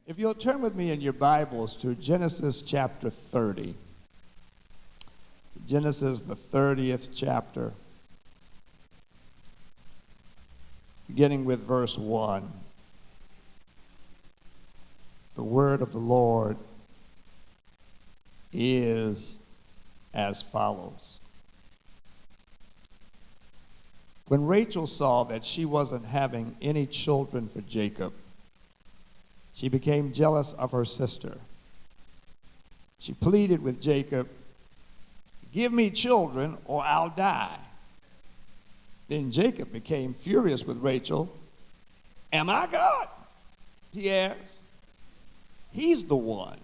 If you'll turn with me in your Bibles to Genesis chapter 30. Genesis, the 30th chapter, beginning with verse 1. The word of the Lord is as follows. When Rachel saw that she wasn't having any children for Jacob, she became jealous of her sister. She pleaded with Jacob, "Give me children or I'll die." Then Jacob became furious with Rachel. "Am I God?" he asked. "He's the one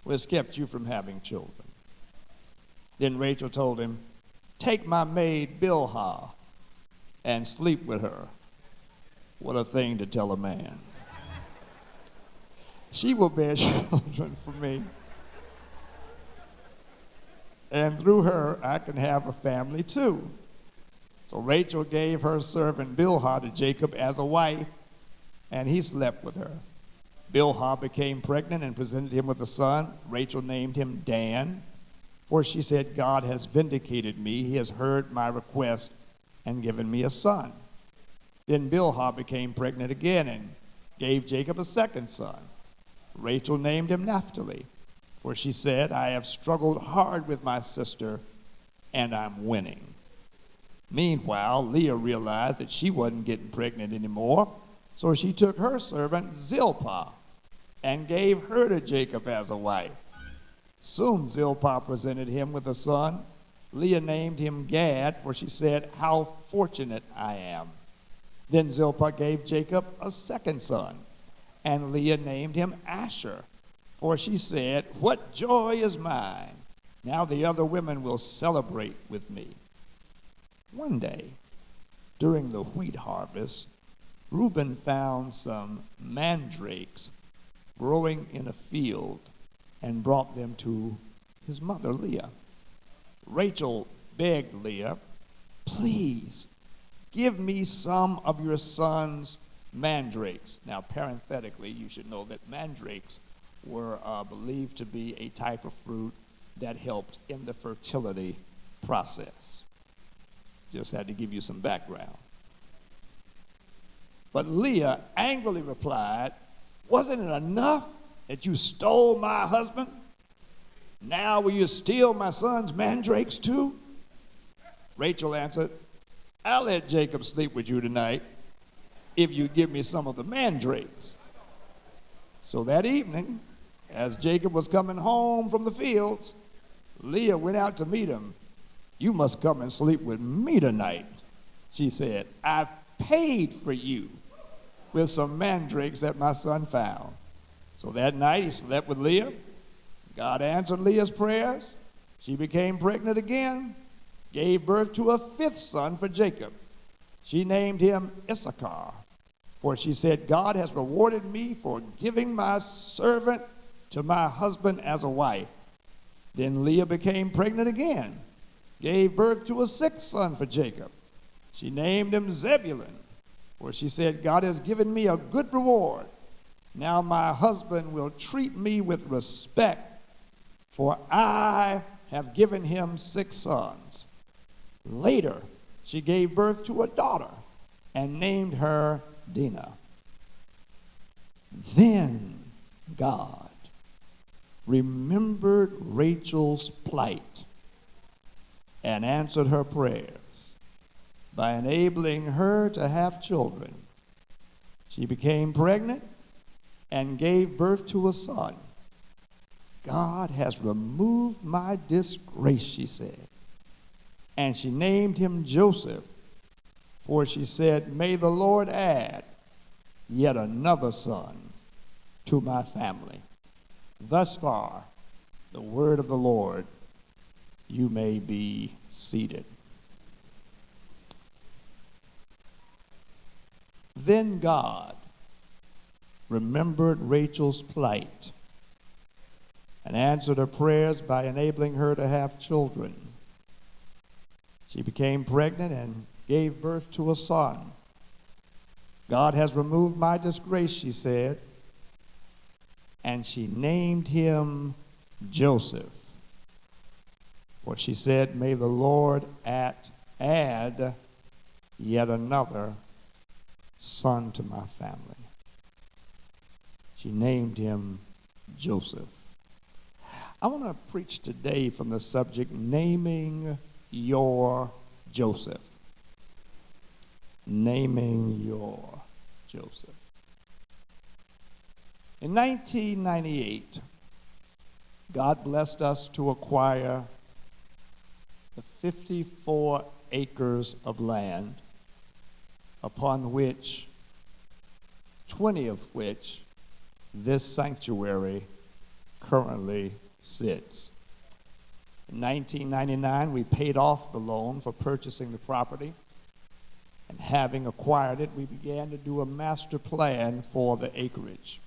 who has kept you from having children." Then Rachel told him, "Take my maid Bilhah and sleep with her." What a thing to tell a man. "She will bear children for me, and through her I can have a family too." So Rachel gave her servant Bilhah to Jacob as a wife, and he slept with her. Bilhah became pregnant and presented him with a son. Rachel named him Dan, for she said, "God has vindicated me. He has heard my request and given me a son." Then Bilhah became pregnant again and gave Jacob a second son. Rachel named him Naphtali, for she said, "I have struggled hard with my sister, and I'm winning." Meanwhile, Leah realized that she wasn't getting pregnant anymore, so she took her servant Zilpah and gave her to Jacob as a wife. Soon Zilpah presented him with a son. Leah named him Gad, for she said, "How fortunate I am." Then Zilpah gave Jacob a second son, and Leah named him Asher, for she said, "What joy is mine! Now the other women will celebrate with me." One day, during the wheat harvest, Reuben found some mandrakes growing in a field and brought them to his mother Leah. Rachel begged Leah, "Please give me some of your son's mandrakes." Now, parenthetically, you should know that mandrakes were believed to be a type of fruit that helped in the fertility process. Just had to give you some background. But Leah angrily replied, "Wasn't it enough that you stole my husband? Now will you steal my son's mandrakes too?" Rachel answered, "I'll let Jacob sleep with you tonight if you give me some of the mandrakes." So that evening, as Jacob was coming home from the fields, Leah went out to meet him. "You must come and sleep with me tonight," she said. "I've paid for you with some mandrakes that my son found." So that night he slept with Leah. God answered Leah's prayers. She became pregnant again, gave birth to a fifth son for Jacob. She named him Issachar, for she said, "God has rewarded me for giving my servant to my husband as a wife." Then Leah became pregnant again, gave birth to a sixth son for Jacob. She named him Zebulun, for she said, "God has given me a good reward. Now my husband will treat me with respect, for I have given him 6 sons." Later, she gave birth to a daughter and named her Dinah. Then God remembered Rachel's plight and answered her prayers by enabling her to have children. She became pregnant and gave birth to a son. "God has removed my disgrace," she said. And she named him Joseph, for she said, "May the Lord add yet another son to my family." Thus far, the word of the Lord. You may be seated. Then God remembered Rachel's plight and answered her prayers by enabling her to have children. She became pregnant and gave birth to a son. God has removed my disgrace, she said. and she named him Joseph. For she said, may the Lord add yet another son to my family. She named him Joseph. I want to preach today from the subject, naming your Joseph. Naming your Joseph. In 1998, God blessed us to acquire the 54 acres of land upon which, 20 of which, this sanctuary currently sits. In 1999, we paid off the loan for purchasing the property, and having acquired it, we began to do a master plan for the acreage.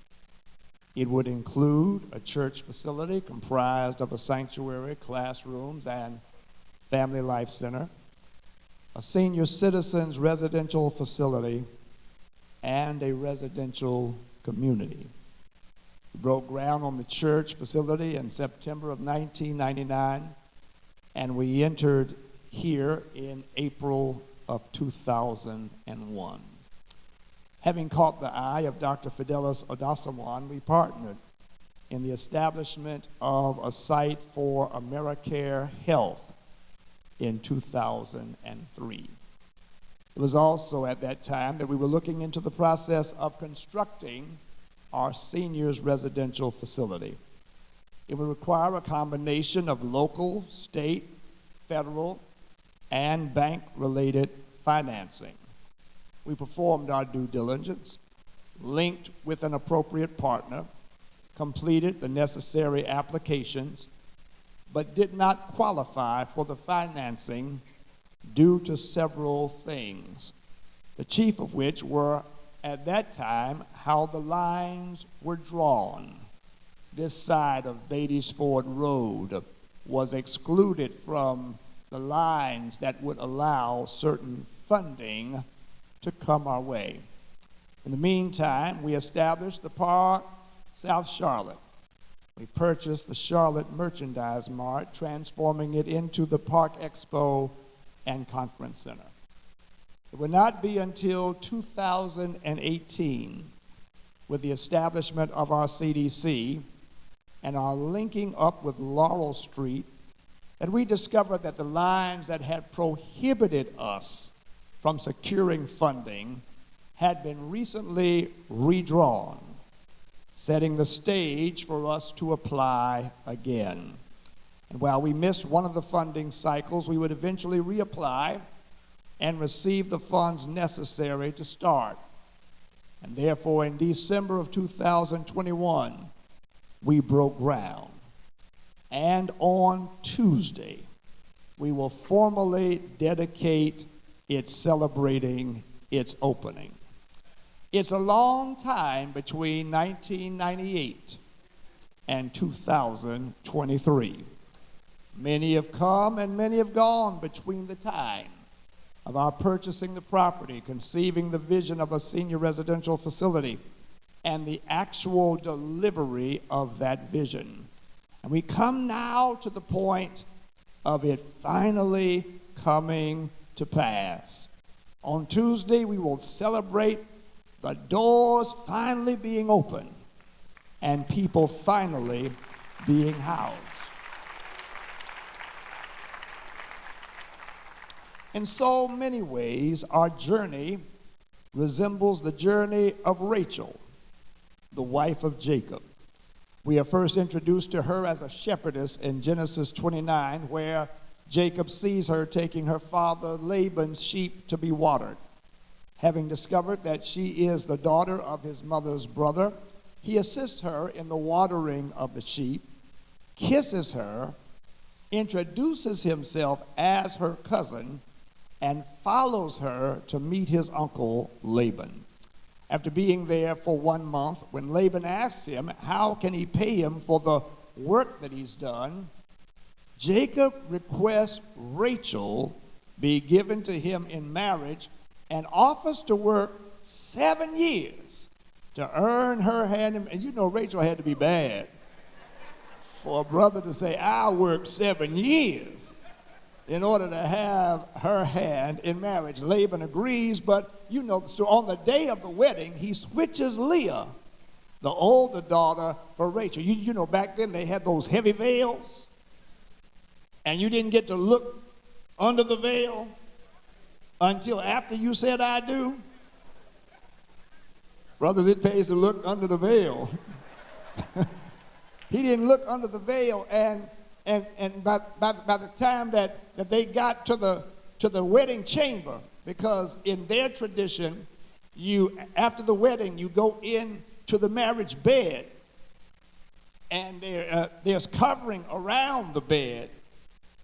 It would include a church facility comprised of a sanctuary, classrooms, and family life center, a senior citizens residential facility, and a residential community. We broke ground on the church facility in September of 1999, and we entered here in April of 2001. Having caught the eye of Dr. Fidelis Odasawan, we partnered in the establishment of a site for AmeriCare Health in 2003. It was also at that time that we were looking into the process of constructing our seniors residential facility. It would require a combination of local, state, federal, and bank-related financing. We performed our due diligence, linked with an appropriate partner, completed the necessary applications, but did not qualify for the financing due to several things, the chief of which were, at that time, how the lines were drawn. This side of Beatties Ford Road was excluded from the lines that would allow certain funding to come our way. In the meantime, we established the Park South Charlotte. We purchased the Charlotte Merchandise Mart, transforming it into the Park Expo and Conference Center. It would not be until 2018, with the establishment of our CDC and our linking up with Laurel Street, that we discovered that the lines that had prohibited us from securing funding had been recently redrawn, setting the stage for us to apply again. And while we missed one of the funding cycles, we would eventually reapply and receive the funds necessary to start. And therefore, in December of 2021, we broke ground. And on Tuesday, we will formally dedicate it, celebrating its opening. It's a long time between 1998 and 2023. Many have come and many have gone between the time of our purchasing the property, conceiving the vision of a senior residential facility, and the actual delivery of that vision. And we come now to the point of it finally coming to pass. On Tuesday, we will celebrate the doors finally being open and people finally being housed. In so many ways, our journey resembles the journey of Rachel, the wife of Jacob. We are first introduced to her as a shepherdess in Genesis 29, where Jacob sees her taking her father Laban's sheep to be watered. Having discovered that she is the daughter of his mother's brother, he assists her in the watering of the sheep, kisses her, introduces himself as her cousin, and follows her to meet his uncle Laban. After being there for 1 month, when Laban asks him how can he pay him for the work that he's done, Jacob requests Rachel be given to him in marriage and offers to work 7 years to earn her hand. And you know Rachel had to be bad for a brother to say, I worked 7 years in order to have her hand in marriage. Laban agrees, but you know, so on the day of the wedding, he switches Leah, the older daughter, for Rachel. You know, back then they had those heavy veils, and you didn't get to look under the veil until after you said I do. Brothers, it pays to look under the veil. He didn't look under the veil, and by the time that they got to the wedding chamber, because in their tradition, after the wedding, you go into the marriage bed, and there's covering around the bed,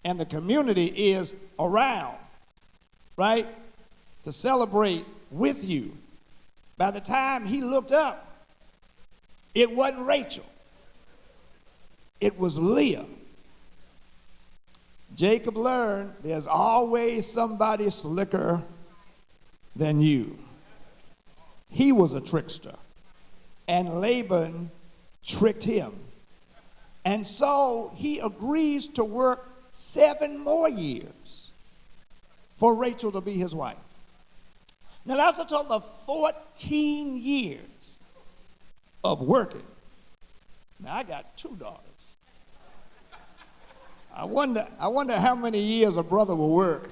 and the community is around, right, to celebrate with you. By the time he looked up, it wasn't Rachel. It was Leah. Jacob learned there's always somebody slicker than you. He was a trickster, and Laban tricked him. And so he agrees to work 7 more years for Rachel to be his wife. Now that's a total of 14 years of working. Now I got 2 daughters. I wonder how many years a brother will work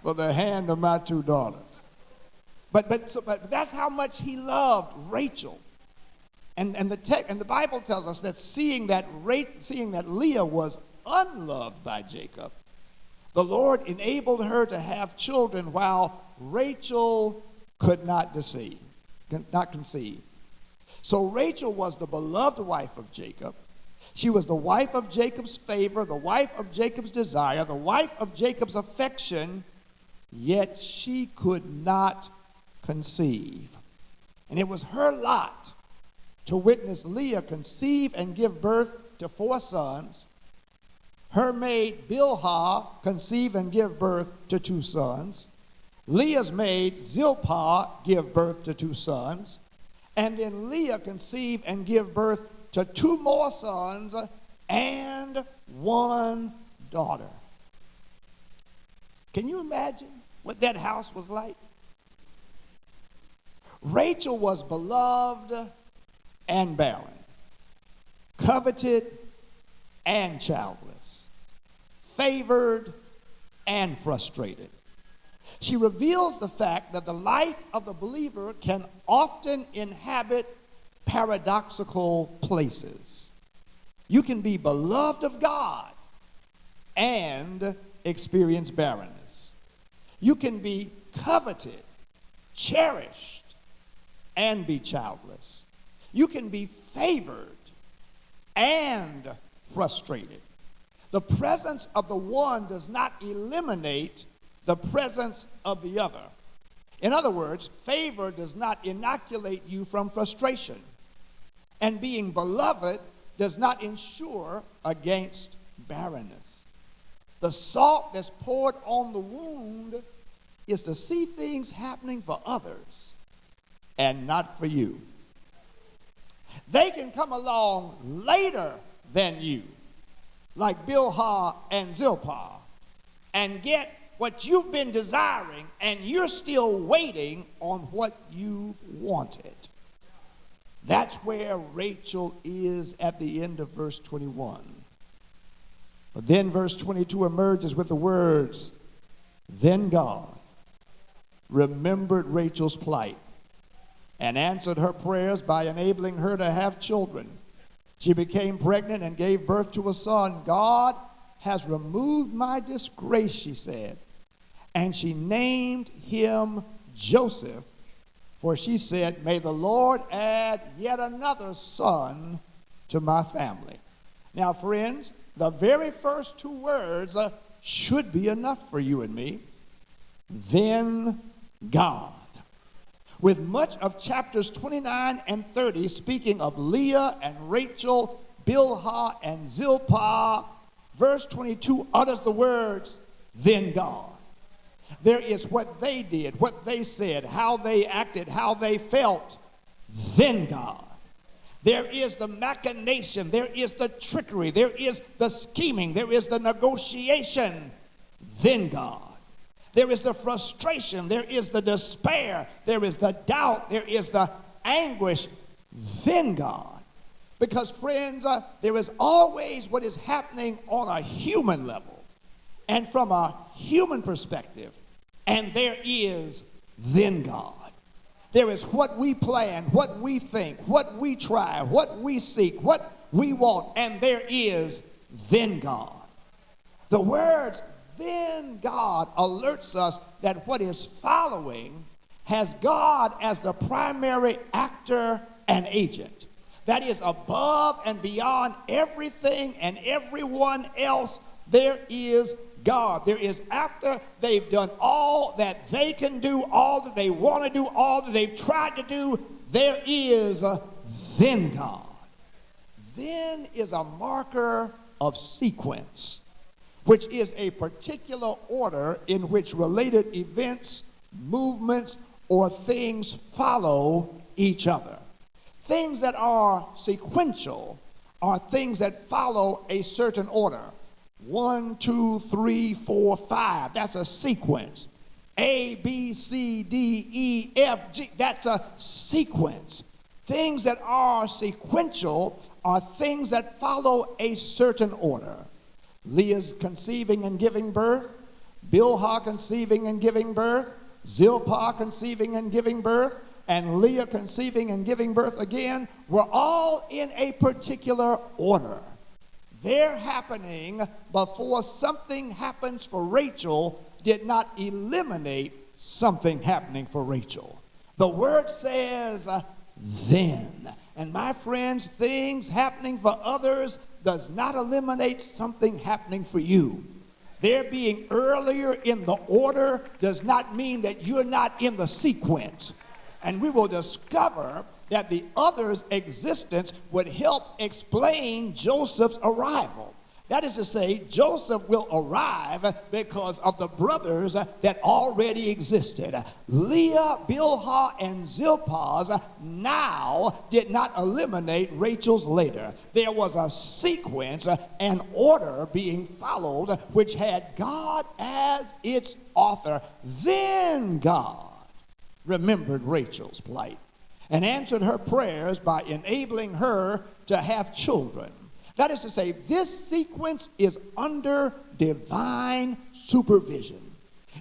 for the hand of my 2 daughters. But that's how much he loved Rachel. And the Bible tells us that seeing that Leah was unloved by Jacob, the Lord enabled her to have children while Rachel could not conceive. So Rachel was the beloved wife of Jacob. She was the wife of Jacob's favor, the wife of Jacob's desire, the wife of Jacob's affection, yet she could not conceive. And it was her lot to witness Leah conceive and give birth to 4 sons, her maid Bilhah conceive and give birth to 2 sons, Leah's maid Zilpah give birth to 2 sons, and then Leah conceive and give birth to 2 more sons and 1 daughter. Can you imagine what that house was like? Rachel was beloved and barren, coveted and childless, favored and frustrated. She reveals the fact that the life of the believer can often inhabit paradoxical places. You can be beloved of God and experience barrenness. You can be coveted, cherished, and be childless. You can be favored and frustrated. The presence of the one does not eliminate the presence of the other. In other words, favor does not inoculate you from frustration, and being beloved does not ensure against barrenness. The salt that's poured on the wound is to see things happening for others and not for you. They can come along later than you, like Bilhah and Zilpah, and get what you've been desiring, and you're still waiting on what you've wanted. That's where Rachel is at the end of verse 21. But then verse 22 emerges with the words, "Then God remembered Rachel's plight and answered her prayers by enabling her to have children. She became pregnant and gave birth to a son. God has removed my disgrace," she said. And she named him Joseph, for she said, "May the Lord add yet another son to my family." Now, friends, the very first 2 words should be enough for you and me. Then God. With much of chapters 29 and 30 speaking of Leah and Rachel, Bilhah and Zilpah, verse 22 utters the words, "Then God." There is what they did, what they said, how they acted, how they felt, then God. There is the machination, there is the trickery, there is the scheming, there is the negotiation, then God. There is the frustration, there is the despair, there is the doubt, there is the anguish, then God. Because friends, there is always what is happening on a human level and from a human perspective, and there is then God. There is what we plan, what we think, what we try, what we seek, what we want, and there is then God. The words then God alerts us that what is following has God as the primary actor and agent. That is above and beyond everything and everyone else. There is God. There is, after they've done all that they can do, all that they want to do, all that they've tried to do, there is then God. Then is a marker of sequence, which is a particular order in which related events, movements, or things follow each other. Things that are sequential are things that follow a certain order. 1, 2, 3, 4, 5. That's a sequence. A, B, C, D, E, F, G. That's a sequence. Things that are sequential are things that follow a certain order. Leah's conceiving and giving birth, Bilhah conceiving and giving birth, Zilpah conceiving and giving birth, and Leah conceiving and giving birth again were all in a particular order. Their happening before something happens for Rachel did not eliminate something happening for Rachel. The word says then. And my friends, things happening for others does not eliminate something happening for you. Their being earlier in the order does not mean that you're not in the sequence. And we will discover that the other's existence would help explain Joseph's arrival. That is to say, Joseph will arrive because of the brothers that already existed. Leah, Bilhah, and Zilpah now did not eliminate Rachel's later. There was a sequence and order being followed which had God as its author. Then God remembered Rachel's plight and answered her prayers by enabling her to have children. That is to say, this sequence is under divine supervision.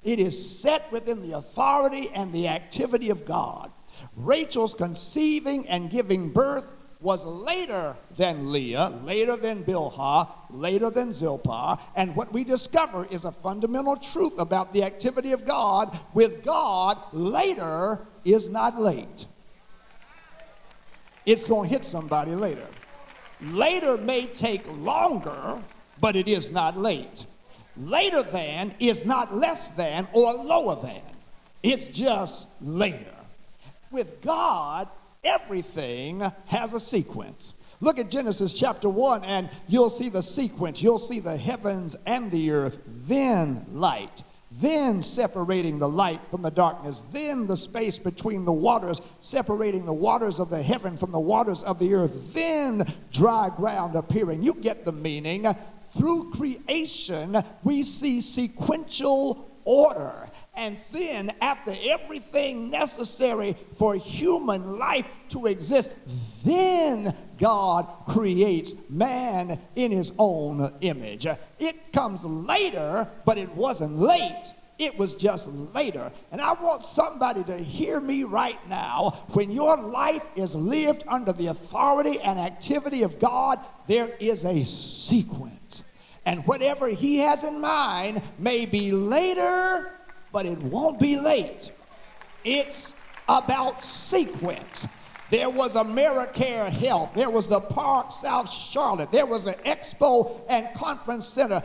It is set within the authority and the activity of God. Rachel's conceiving and giving birth was later than Leah, later than Bilhah, later than Zilpah. And what we discover is a fundamental truth about the activity of God. With God, later is not late. It's going to hit somebody later. Later may take longer, but it is not late. Later than is not less than or lower than. It's just later. With God, everything has a sequence. Look at Genesis chapter 1 and you'll see the sequence. You'll see the heavens and the earth, then light, then separating the light from the darkness, then the space between the waters, separating the waters of the heaven from the waters of the earth, then dry ground appearing. You get the meaning. Through creation, we see sequential order. And then, after everything necessary for human life to exist, then God creates man in his own image. It comes later, but it wasn't late. It was just later. And I want somebody to hear me right now. When your life is lived under the authority and activity of God, there is a sequence. And whatever he has in mind may be later, but it won't be late. It's about sequence. There was AmeriCare Health. There was the Park South Charlotte. There was an Expo and Conference Center.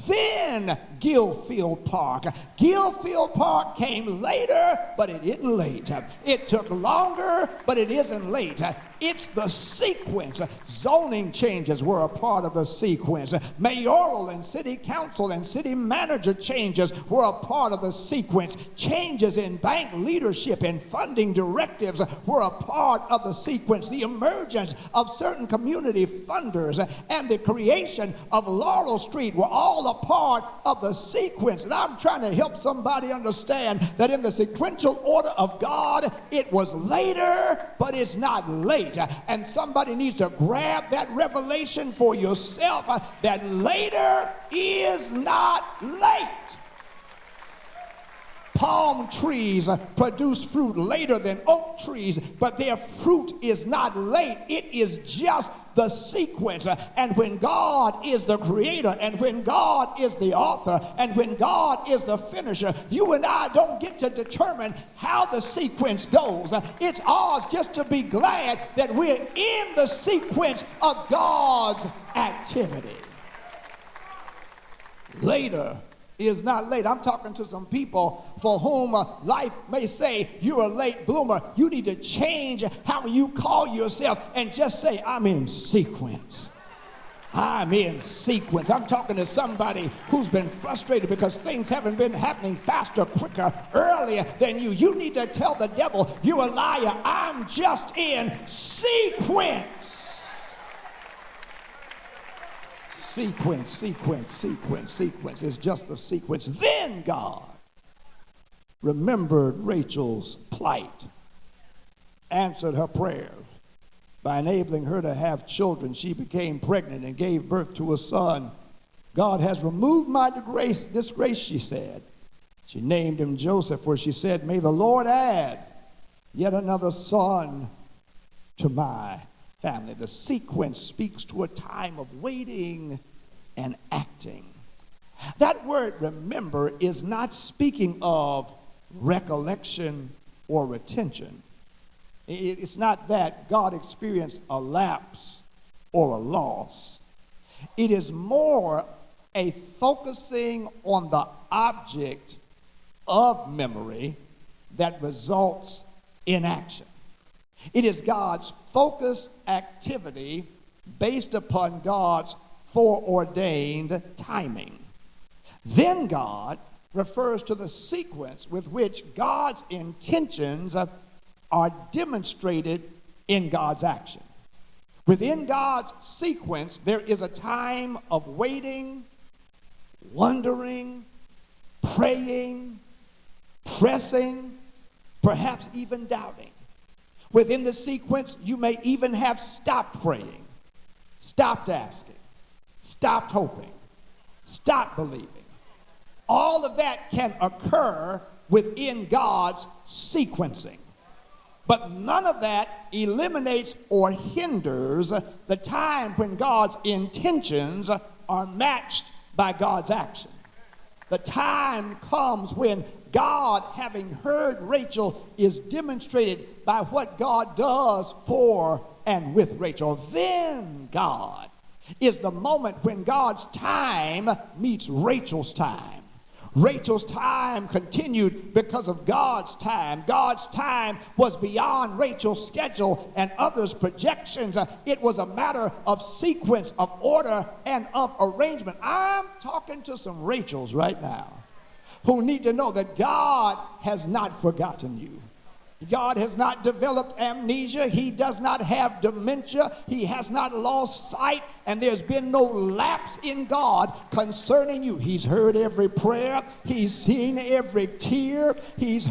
Then Gilfield Park. Gilfield Park came later, but it isn't late. It took longer, but it isn't late. It's the sequence. Zoning changes were a part of the sequence. Mayoral and city council and city manager changes were a part of the sequence. Changes in bank leadership and funding directives were a part of the sequence. The emergence of certain community funders and the creation of Laurel Street were all a part of the sequence. And I'm trying to help somebody understand that in the sequential order of God, it was later, but it's not late. And somebody needs to grab that revelation for yourself, that later is not late. Palm trees produce fruit later than oak trees, but their fruit is not late. It is just the sequence. And when God is the creator, and when God is the author, and when God is the finisher, you and I don't get to determine how the sequence goes. It's ours just to be glad that we're in the sequence of God's activity. Later is not late. I'm talking to some people for whom life may say you're a late bloomer. You need to change how you call yourself and just say, I'm in sequence. I'm in sequence. I'm talking to somebody who's been frustrated because things haven't been happening faster, quicker, earlier than you. You need to tell the devil, you're a liar. I'm just in sequence. Sequence, sequence, sequence, sequence. It's just the sequence. Then God remembered Rachel's plight, answered her prayer by enabling her to have children. She became pregnant and gave birth to a son. God has removed my disgrace, she said. She named him Joseph, for she said, may the Lord add yet another son to my family. The sequence speaks to a time of waiting and acting. That word remember is not speaking of recollection or retention. It's not that God experienced a lapse or a loss. It is more a focusing on the object of memory that results in action. It is God's focused activity based upon God's foreordained timing. Then God refers to the sequence with which God's intentions are demonstrated in God's action. Within God's sequence, there is a time of waiting, wondering, praying, pressing, perhaps even doubting. Within the sequence, you may even have stopped praying, stopped asking, stopped hoping, stopped believing. All of that can occur within God's sequencing. But none of that eliminates or hinders the time when God's intentions are matched by God's action. The time comes when God, having heard Rachel, is demonstrated by what God does for and with Rachel. Then God is the moment when God's time meets Rachel's time. Rachel's time continued because of God's time. God's time was beyond Rachel's schedule and others' projections. It was a matter of sequence, of order, and of arrangement. I'm talking to some Rachels right now who need to know that God has not forgotten you. God has not developed amnesia. He does not have dementia. He has not lost sight, and there's been no lapse in God concerning you. He's heard every prayer. He's seen every tear. He's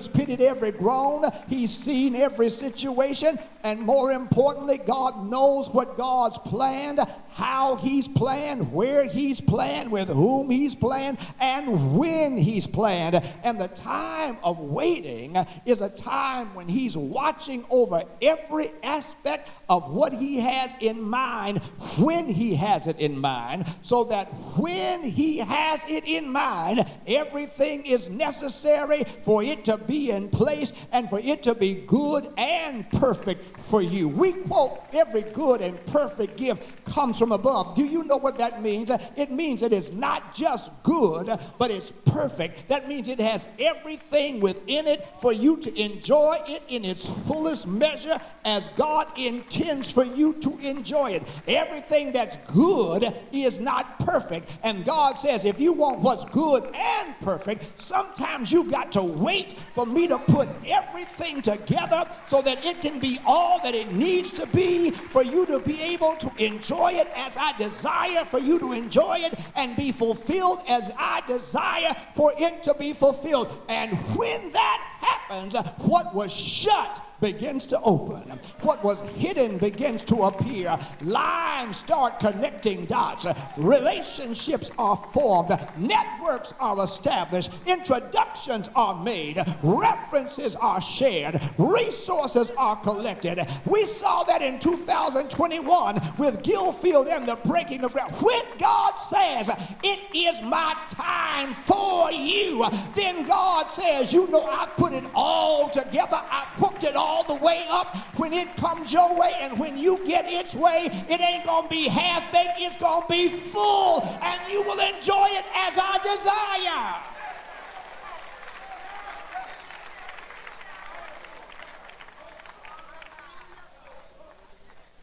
pitied every groan. He's seen every situation. And more importantly, God knows what God's planned, how He's planned, where He's planned, with whom He's planned, and when He's planned. And the time of waiting is a time when He's watching over every aspect of what He has in mind when He has it in mind, so that when He has it in mind, everything is necessary for it to be in place and for it to be good and perfect for you. We quote every good and perfect gift comes from above. Do you know what that means? It means it is not just good, but it's perfect. That means it has everything within it for you to enjoy it in its fullest measure as God intends for you to enjoy it. Everything that's good is not perfect. And God says, if you want what's good and perfect, sometimes you've got to wait for me to put everything together so that it can be all that it needs to be for you to be able to enjoy it as I desire for you to enjoy it and be fulfilled as I desire for it to be fulfilled. And when that happens, what was shut begins to open. What was hidden begins to appear. Lines start connecting dots. Relationships are formed. Networks are established. Introductions are made. References are shared. Resources are collected. We saw that in 2021 with Gilfield and the breaking of ground. When God says, it is my time for you, then God says, you know, I put it all together. I hooked it all the way up. When it comes your way and when you get its way, it ain't gonna be half-baked, it's gonna be full, and you will enjoy it as I desire.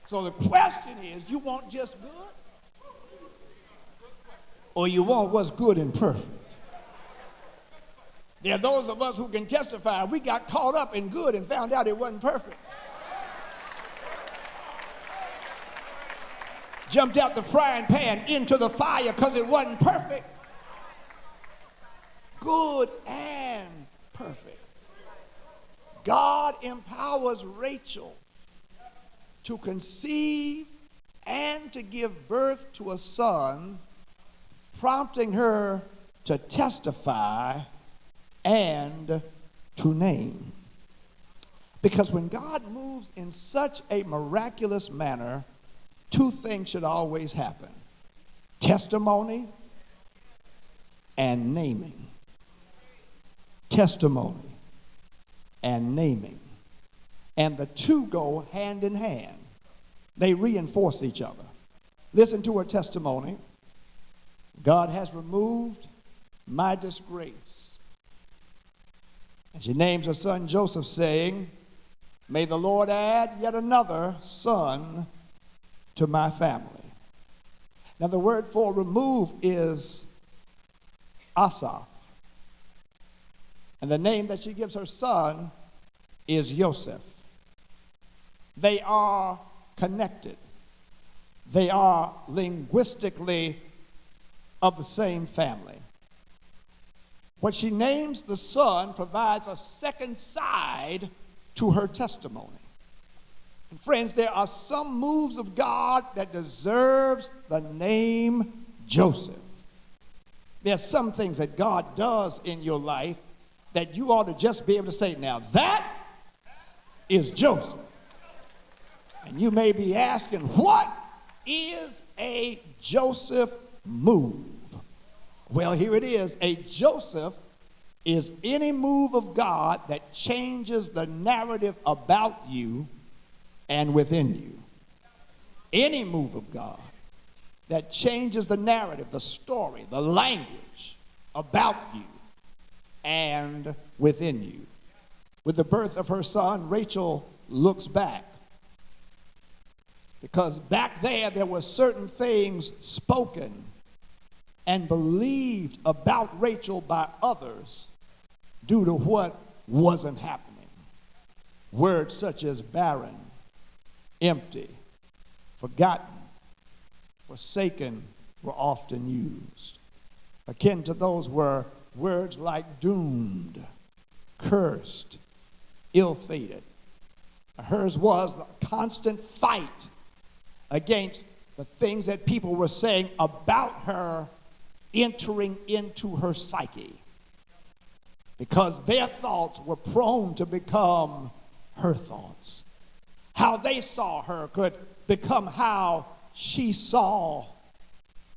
So the question is, you want just good? Or you want what's good and perfect? There are those of us who can testify, we got caught up in good and found out it wasn't perfect. Jumped out the frying pan into the fire because it wasn't perfect. Good and perfect. God empowers Rachel to conceive and to give birth to a son, prompting her to testify and to name. Because when God moves in such a miraculous manner, two things should always happen: testimony and naming. Testimony and naming. And the two go hand in hand. They reinforce each other. Listen to her testimony. God has removed my disgrace. And she names her son Joseph, saying, may the Lord add yet another son to my family. Now the word for remove is Asaph. And the name that she gives her son is Joseph. They are connected. They are linguistically of the same family. What she names the son provides a second side to her testimony. And friends, there are some moves of God that deserves the name Joseph. There are some things that God does in your life that you ought to just be able to say, now that is Joseph. And you may be asking, what is a Joseph move? Well, here it is. A Joseph is any move of God that changes the narrative about you and within you. Any move of God that changes the narrative, the story, the language about you and within you. With the birth of her son, Rachel looks back. Because back there were certain things spoken and believed about Rachel by others due to what wasn't happening. Words such as barren, empty, forgotten, forsaken were often used. Akin to those were words like doomed, cursed, ill-fated. Hers was a constant fight against the things that people were saying about her entering into her psyche, because their thoughts were prone to become her thoughts. How they saw her could become how she saw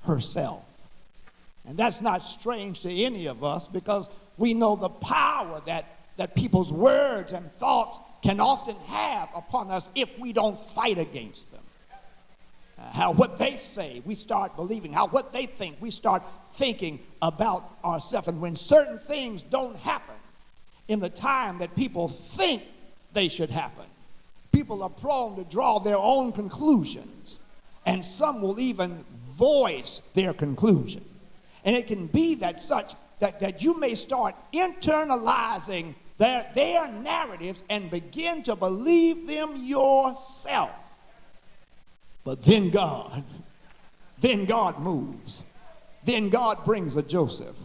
herself. And that's not strange to any of us, because we know the power that people's words and thoughts can often have upon us if we don't fight against them. how what they say, we start believing. How what they think, we start thinking about ourselves. And when certain things don't happen in the time that people think they should happen, people are prone to draw their own conclusions. And some will even voice their conclusion. And it can be that that you may start internalizing their narratives and begin to believe them yourself. But then God moves. Then God brings a Joseph.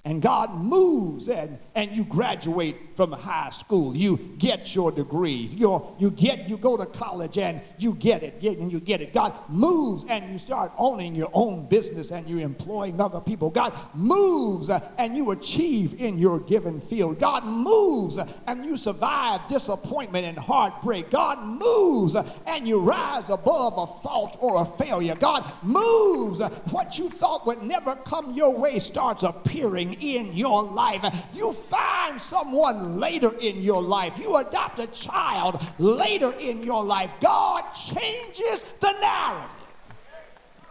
And God moves and you graduate from high school. You get your degree. You go to college and you get it. God moves and you start owning your own business and you're employing other people. God moves and you achieve in your given field. God moves and you survive disappointment and heartbreak. God moves and you rise above a fault or a failure. God moves. What you thought would never come your way starts appearing in your life. You find someone later in your life. You adopt a child later in your life. God changes the narrative.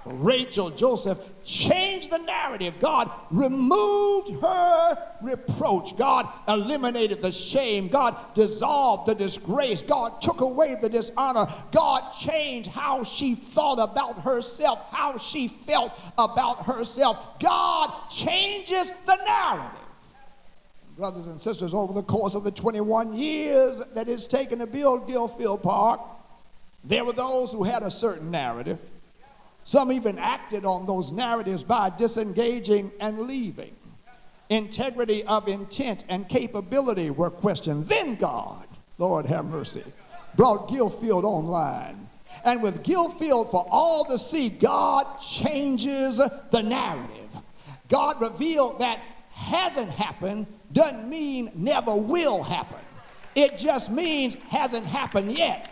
For Rachel, Joseph changed the narrative. God removed her reproach. God eliminated the shame. God dissolved the disgrace. God took away the dishonor. God changed how she thought about herself, how she felt about herself. God changes the narrative. Brothers and sisters, over the course of the 21 years that it's taken to build Gilfield Park, there were those who had a certain narrative. Some even acted on those narratives by disengaging and leaving. Integrity of intent and capability were questioned. Then God, Lord have mercy, brought Gilfield online. And with Gilfield for all to see, God changes the narrative. God revealed that hasn't happened doesn't mean never will happen. It just means hasn't happened yet.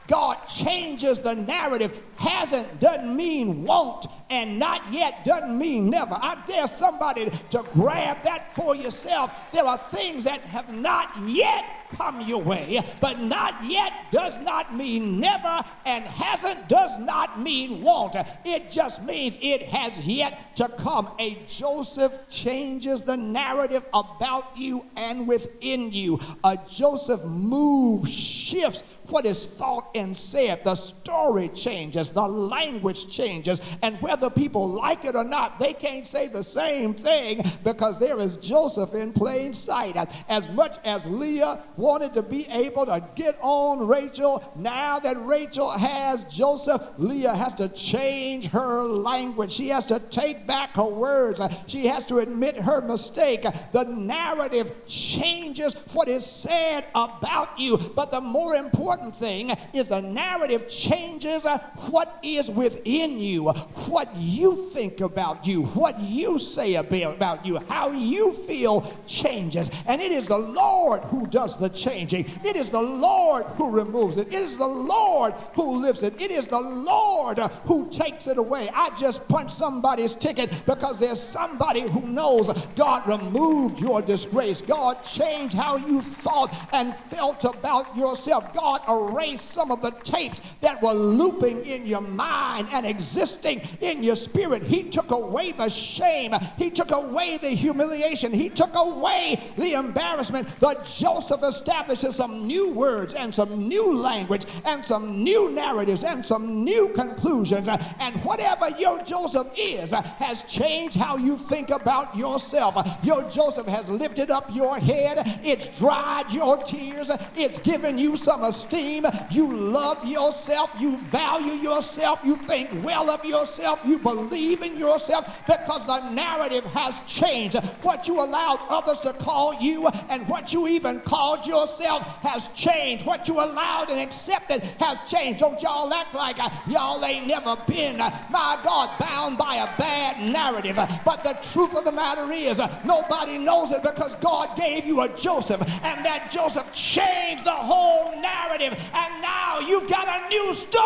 God changes the narrative. Hasn't doesn't mean won't, and not yet doesn't mean never. I dare somebody to grab that for yourself. There are things that have not yet come your way, but not yet does not mean never, and hasn't does not mean won't. It just means it has yet to come. A Joseph changes the narrative about you and within you. A Joseph move shifts what is thought and said. The story changes, the language changes, and whether people like it or not, they can't say the same thing because there is Joseph in plain sight. As much as Leah wanted to be able to get on Rachel, now that Rachel has Joseph, Leah has to change her language. She has to take back her words. She has to admit her mistake. The narrative changes what is said about you, but the more important thing is the narrative changes what is within you, what you think about you, what you say about you, how you feel changes. And it is the Lord who does the changing. It is the Lord who removes it. It is the Lord who lifts it. It is the Lord who takes it away. I just punched somebody's ticket because there's somebody who knows God removed your disgrace. God changed how you thought and felt about yourself. God erased some of the tapes that were looping in your mind and existing in your spirit. He took away the shame. He took away the humiliation. He took away the embarrassment. But Joseph establishes some new words and some new language and some new narratives and some new conclusions. And whatever your Joseph is has changed how you think about yourself. Your Joseph has lifted up your head. It's dried your tears. It's given you some esteem. You love yourself. You value yourself. You think well of yourself. You believe in yourself because the narrative has changed. What you allowed others to call you and what you even called yourself has changed. What you allowed and accepted has changed. Don't y'all act like y'all ain't never been, my God, bound by a bad narrative. But the truth of the matter is nobody knows it because God gave you a Joseph, and that Joseph changed the whole narrative, and now you've got a new story.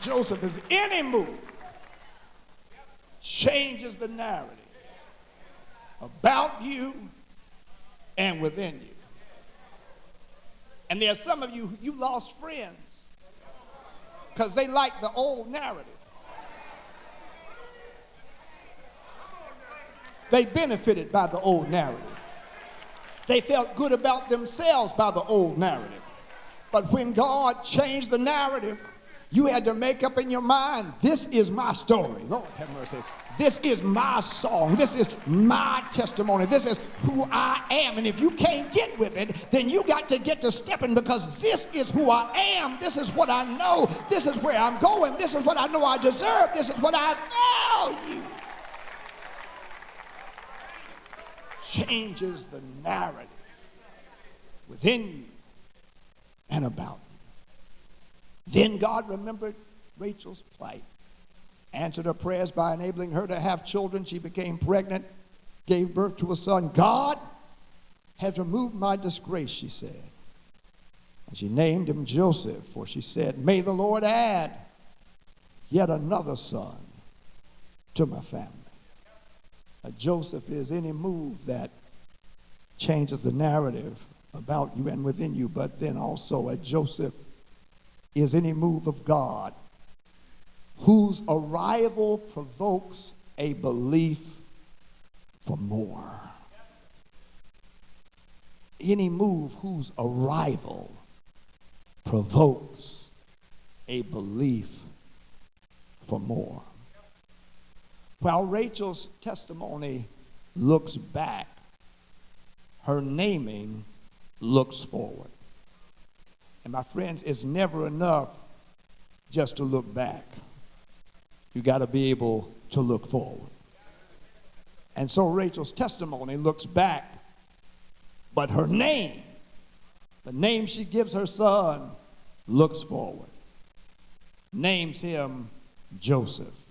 Joseph is any move changes the narrative about you and within you. And there are some of you, you lost friends because they like the old narrative. They benefited by the old narrative. They felt good about themselves by the old narrative. But when God changed the narrative, you had to make up in your mind, this is my story. Lord have mercy. This is my song. This is my testimony. This is who I am. And if you can't get with it, then you got to get to stepping, because this is who I am. This is what I know. This is where I'm going. This is what I know I deserve. This is what I value. Changes the narrative within you and about you. Then God remembered Rachel's plight, answered her prayers by enabling her to have children. She became pregnant, gave birth to a son. God has removed my disgrace, she said. And she named him Joseph, for she said, may the Lord add yet another son to my family. A Joseph is any move that changes the narrative about you and within you, but then also a Joseph is any move of God whose arrival provokes a belief for more. Any move whose arrival provokes a belief for more. While Rachel's testimony looks back, her naming looks forward. And my friends, it's never enough just to look back. You got to be able to look forward. And so Rachel's testimony looks back, but her name, the name she gives her son, looks forward. Names him Joseph.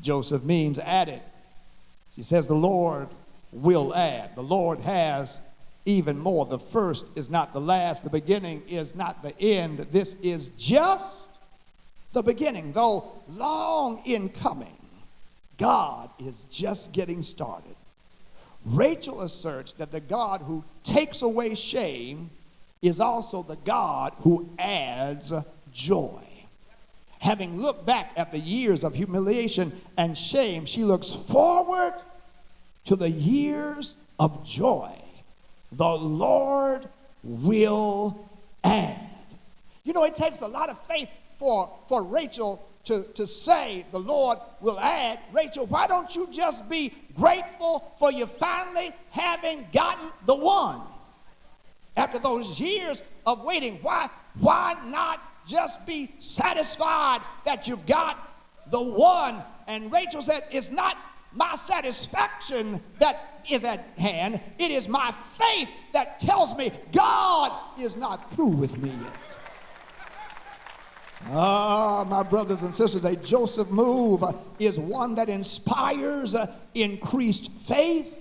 Joseph means added. She says the Lord will add. The Lord has even more. The first is not the last. The beginning is not the end. This is just the beginning. Though long in coming, God is just getting started. Rachel asserts that the God who takes away shame is also the God who adds joy. Having looked back at the years of humiliation and shame, she looks forward to the years of joy. The Lord will add. You know, it takes a lot of faith for Rachel to say the Lord will add. Rachel, why don't you just be grateful for you finally having gotten the one? After those years of waiting, why not just be satisfied that you've got the one? And Rachel said, it's not my satisfaction that is at hand. It is my faith that tells me God is not through with me yet. My brothers and sisters, a Joseph move is one that inspires increased faith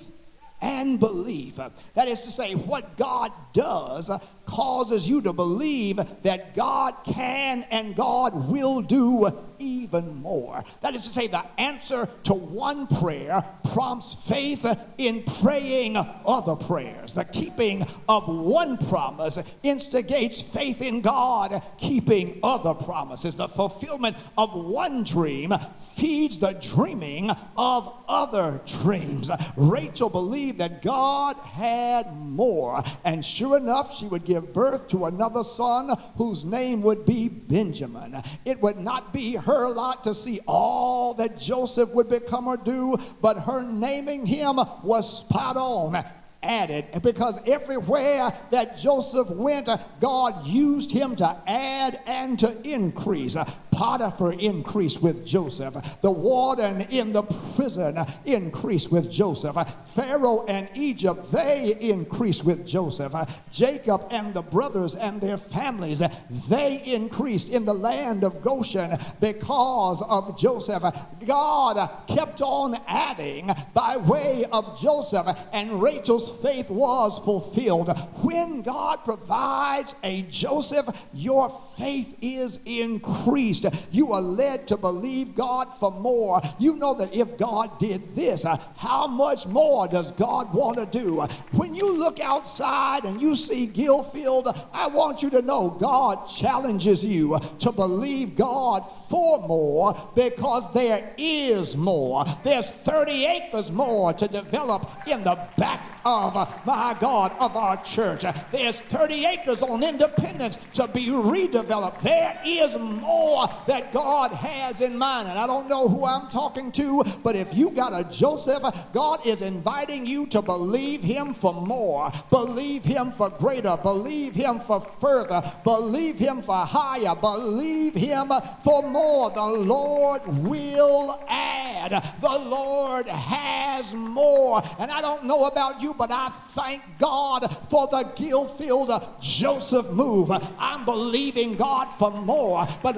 and belief. That is to say, what God does causes you to believe that God can and God will do even more. That is to say, the answer to one prayer prompts faith in praying other prayers. The keeping of one promise instigates faith in God keeping other promises. The fulfillment of one dream feeds the dreaming of other dreams. Rachel believed that God had more, and sure enough, she would give birth to another son whose name would be Benjamin. It would not be her lot to see all that Joseph would become or do, but her naming him was spot on. Added, because everywhere that Joseph went, God used him to add and to increase. Potiphar increased with Joseph. The warden in the prison increased with Joseph. Pharaoh and Egypt, they increased with Joseph. Jacob and the brothers and their families, they increased in the land of Goshen because of Joseph. God kept on adding by way of Joseph, and Rachel's faith was fulfilled. When God provides a Joseph, your faith is increased. least, you are led to believe God for more. You know that if God did this, how much more does God want to do? When you look outside and you see Gilfield, I want you to know God challenges you to believe God for more, because there is more. There's 30 acres more to develop in the back of, my God, of our church. There's 30 acres on Independence to be redeveloped. There is more that God has in mind. And I don't know who I'm talking to, but if you got a Joseph, God is inviting you to believe him for more. Believe him for greater. Believe him for further. Believe him for higher. Believe him for more. The Lord will add. The Lord has more. And I don't know about you, but I thank God for the Gilfield Joseph move. I'm believing God for more. But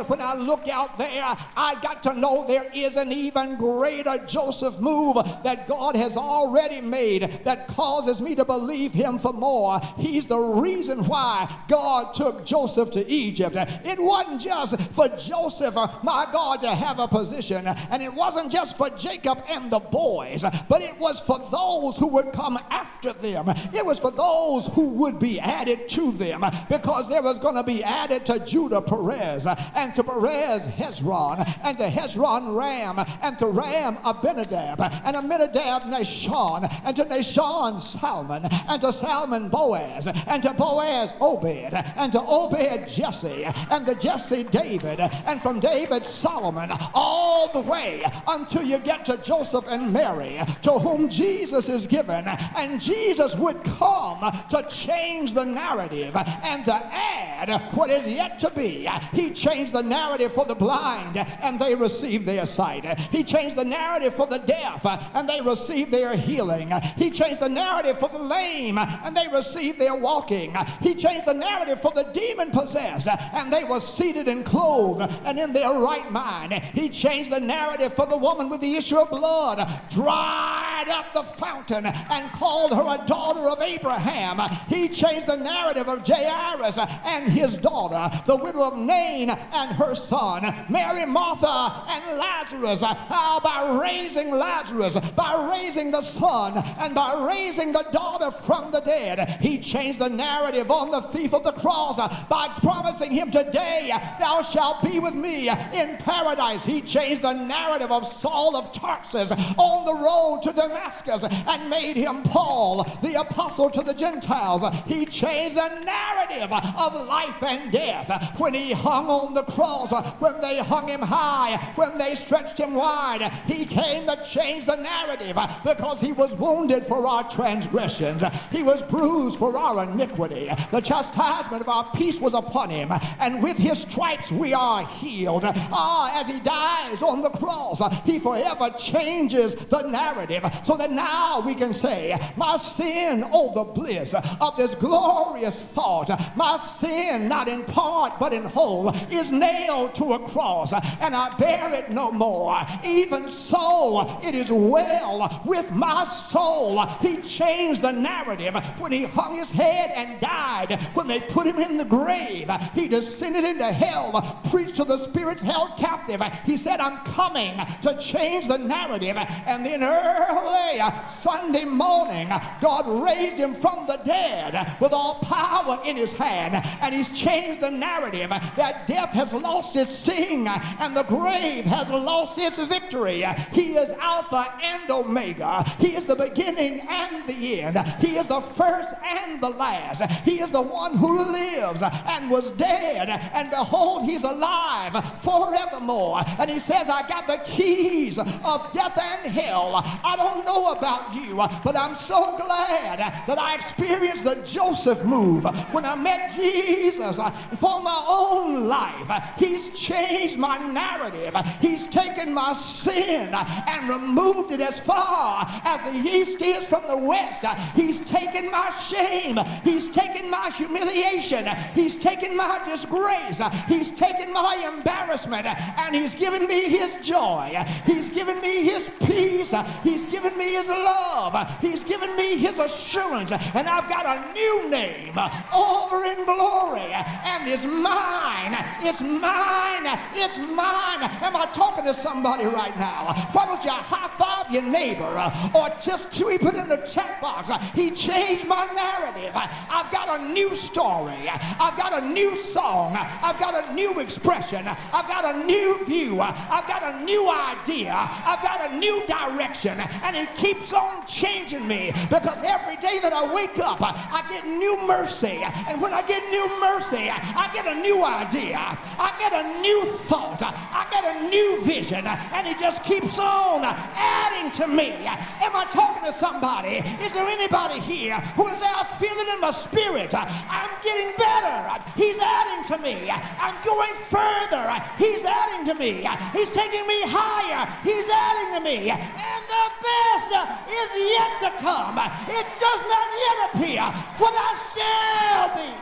when I look out there, I got to know there is an even greater Joseph move that God has already made that causes me to believe him for more. He's the reason why God took Joseph to Egypt. It wasn't just for Joseph, my God, to have a position, and it wasn't just for Jacob and the boys, but it was for those who would come after them. It was for those who would be added to them, because there was going to be added to Judah Perez, and to Perez Hezron, and to Hezron Ram, and to Ram Abinadab, and Abinadab Nashon, and to Nashon Salmon, and to Salmon Boaz, and to Boaz Obed, and to Obed Jesse, and to Jesse David, and from David Solomon, all the way until you get to Joseph and Mary, to whom Jesus is given. And Jesus would come to change the narrative and to add what is yet to be. He changed the narrative for the blind, and they received their sight. He changed the narrative for the deaf, and they received their healing. He changed the narrative for the lame, and they received their walking. He changed the narrative for the demon-possessed, and they were seated and clothed and in their right mind. He changed the narrative for the woman with the issue of blood, dried up the fountain and called her a daughter of Abraham. He changed the narrative of Jairus and his daughter, the widow of Nain and her son, Mary, Martha, and Lazarus. By raising Lazarus, by raising the son, and by raising the daughter from the dead. He changed the narrative on the thief of the cross by promising him, today thou shalt be with me in paradise. He changed the narrative of Saul of Tarsus on the road to Damascus and made him Paul, the apostle to the Gentiles. He changed the narrative of life and death when he hung on the cross, when they hung him high, when they stretched him wide. He came to change the narrative, because he was wounded for our transgressions, he was bruised for our iniquity. The chastisement of our peace was upon him, and with his stripes we are healed. As he dies on the cross, he forever changes the narrative, so that now we can say, my sin, oh the bliss of this glorious thought, my sin, not in part but in whole, is nailed to a cross, and I bear it no more. Even so, it is well with my soul. He changed the narrative when he hung his head and died. When they put him in the grave, he descended into hell, preached to the spirits held captive. He said, I'm coming to change the narrative. And then early Sunday morning, God raised him from the dead with all power in his hand, and he's changed the narrative that death has lost its sting and the grave has lost its victory. He is Alpha and Omega. He is the beginning and the end. He is the first and the last. He is the one who lives and was dead, and behold, he's alive forevermore. And he says, I got the keys of death and hell. I don't know about you, but I'm so glad that I experienced the Joseph move when I met Jesus for my own life. He's changed my narrative. He's taken my sin and removed it as far as the east is from the west. He's taken my shame. He's taken my humiliation. He's taken my disgrace. He's taken my embarrassment, and he's given me his joy. He's given me his peace. He's given given me his love. He's given me his assurance. And I've got a new name over in glory. And it's mine. It's mine. It's mine. Am I talking to somebody right now? Why don't you high five your neighbor or just tweet it in the chat box? He changed my narrative. I've got a new story. I've got a new song. I've got a new expression. I've got a new view. I've got a new idea. I've got a new direction. And it keeps on changing me because every day that I wake up, I get new mercy. And when I get new mercy, I get a new idea. I get a new thought. I get a new vision. And it just keeps on adding to me. Am I talking to somebody? Is there anybody here who is out feeling in my spirit? I'm getting better. He's adding to me. I'm going further. He's adding to me. He's taking me higher. He's adding to me. And the best is yet to come. It does not yet appear what I shall be.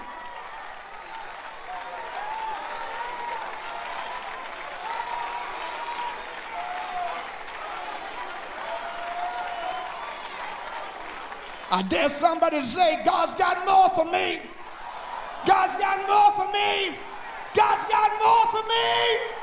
I dare somebody to say, God's got more for me. God's got more for me. God's got more for me.